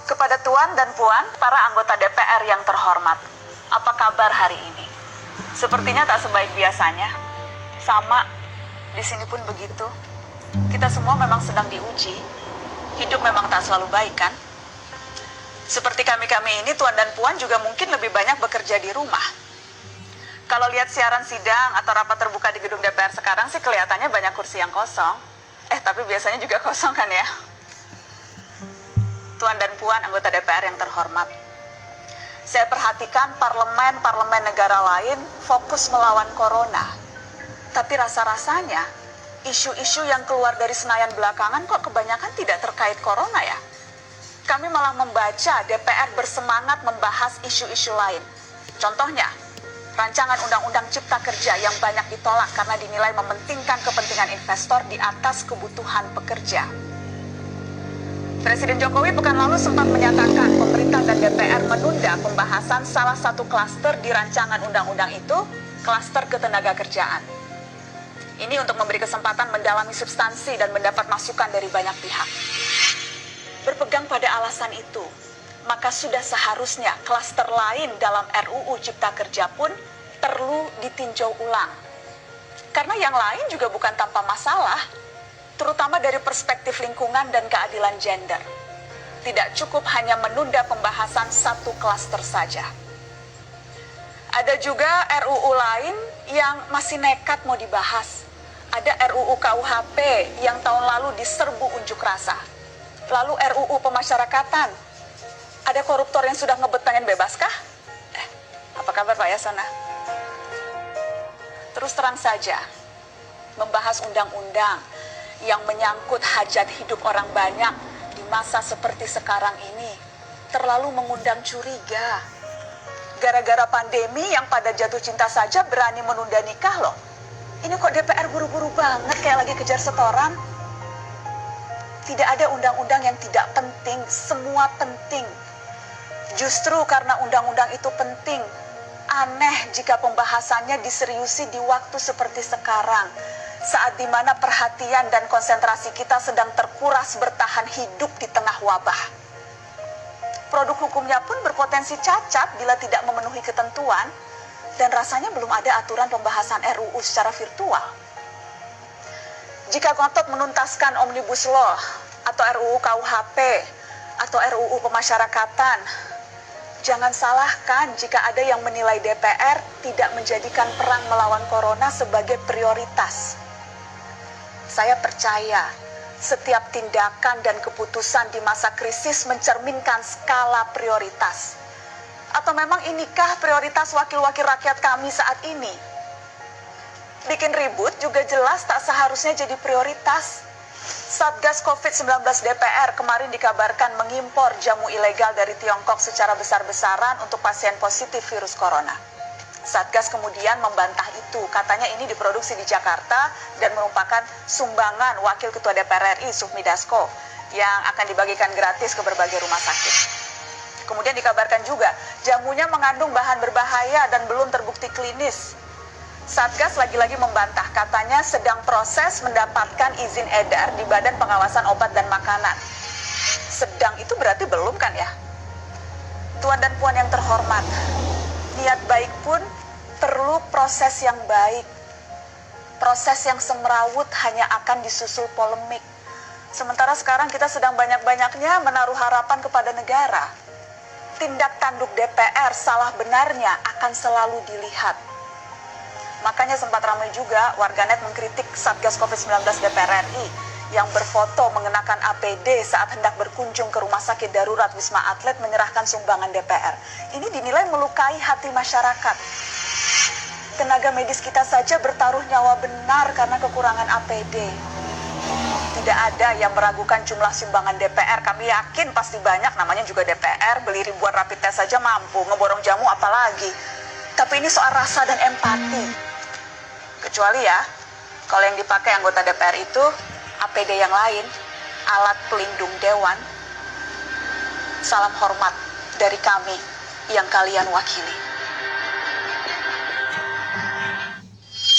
Kepada Tuan dan Puan, para anggota DPR yang terhormat, apa kabar hari ini? Sepertinya tak sebaik biasanya. Sama, di sini pun begitu. Kita semua memang sedang diuji. Hidup memang tak selalu baik, kan? Seperti kami-kami ini, Tuan dan Puan juga mungkin lebih banyak bekerja di rumah. Kalau lihat siaran sidang atau rapat terbuka di gedung DPR sekarang sih kelihatannya banyak kursi yang kosong. Tapi biasanya juga kosong kan ya? Tuan dan Puan anggota DPR yang terhormat, saya perhatikan parlemen negara lain fokus melawan corona. Tapi rasa-rasanya isu-isu yang keluar dari Senayan belakangan kok kebanyakan tidak terkait corona ya? Kami malah membaca DPR bersemangat membahas isu-isu lain. Contohnya, rancangan undang-undang cipta kerja yang banyak ditolak karena dinilai mementingkan kepentingan investor di atas kebutuhan pekerja. Presiden Jokowi pekan lalu sempat menyatakan pemerintah dan DPR menunda pembahasan salah satu klaster di rancangan undang-undang itu, klaster ketenagakerjaan. Ini untuk memberi kesempatan mendalami substansi dan mendapat masukan dari banyak pihak. Berpegang pada alasan itu, maka sudah seharusnya klaster lain dalam RUU Cipta Kerja pun perlu ditinjau ulang. Karena yang lain juga bukan tanpa masalah, terutama dari perspektif lingkungan dan keadilan gender. Tidak cukup hanya menunda pembahasan satu klaster saja. Ada juga RUU lain yang masih nekat mau dibahas. Ada RUU KUHP yang tahun lalu diserbu unjuk rasa. Lalu RUU pemasyarakatan. Ada koruptor yang sudah ngebet pengen bebas kah? Apa kabar Pak Yasona? Terus terang saja, membahas undang-undang yang menyangkut hajat hidup orang banyak di masa seperti sekarang ini terlalu mengundang curiga. Gara-gara pandemi yang pada jatuh cinta saja berani menunda nikah loh. Ini kok DPR buru-buru banget kayak lagi kejar setoran? Tidak ada undang-undang yang tidak penting, semua penting. Justru karena undang-undang itu penting, aneh jika pembahasannya diseriusi di waktu seperti sekarang, saat dimana perhatian dan konsentrasi kita sedang terkuras bertahan hidup di tengah wabah. Produk hukumnya pun berpotensi cacat bila tidak memenuhi ketentuan, dan rasanya belum ada aturan pembahasan RUU secara virtual. Jika ngotot menuntaskan Omnibus Law, atau RUU KUHP, atau RUU pemasyarakatan, jangan salahkan jika ada yang menilai DPR tidak menjadikan perang melawan corona sebagai prioritas. Saya percaya setiap tindakan dan keputusan di masa krisis mencerminkan skala prioritas. Atau memang inikah prioritas wakil-wakil rakyat kami saat ini? Bikin ribut juga jelas tak seharusnya jadi prioritas. Satgas COVID-19 DPR kemarin dikabarkan mengimpor jamu ilegal dari Tiongkok secara besar-besaran untuk pasien positif virus corona. Satgas kemudian membantah itu, katanya ini diproduksi di Jakarta dan merupakan sumbangan Wakil Ketua DPR RI Sufmi Dasko yang akan dibagikan gratis ke berbagai rumah sakit. Kemudian dikabarkan juga jamunya mengandung bahan berbahaya dan belum terbukti klinis. Satgas lagi-lagi membantah, katanya sedang proses mendapatkan izin edar di Badan Pengawasan Obat dan Makanan. Sedang itu berarti belum kan ya? Tuan dan Puan yang terhormat, niat baik pun perlu proses yang baik. Proses yang semrawut hanya akan disusul polemik. Sementara sekarang kita sedang banyak-banyaknya menaruh harapan kepada negara. Tindak tanduk DPR salah benarnya akan selalu dilihat. Makanya sempat ramai juga warganet mengkritik Satgas COVID-19 DPR RI yang berfoto mengenakan APD saat hendak berkunjung ke rumah sakit darurat Wisma Atlet menyerahkan sumbangan DPR. Ini dinilai melukai hati masyarakat. Tenaga medis kita saja bertaruh nyawa benar karena kekurangan APD. Tidak ada yang meragukan jumlah sumbangan DPR. Kami yakin pasti banyak, namanya juga DPR, beli ribuan rapid test saja mampu, ngeborong jamu apalagi. Tapi ini soal rasa dan empati. Kecuali ya, kalau yang dipakai anggota DPR itu APD yang lain, alat pelindung dewan. Salam hormat dari kami yang kalian wakili.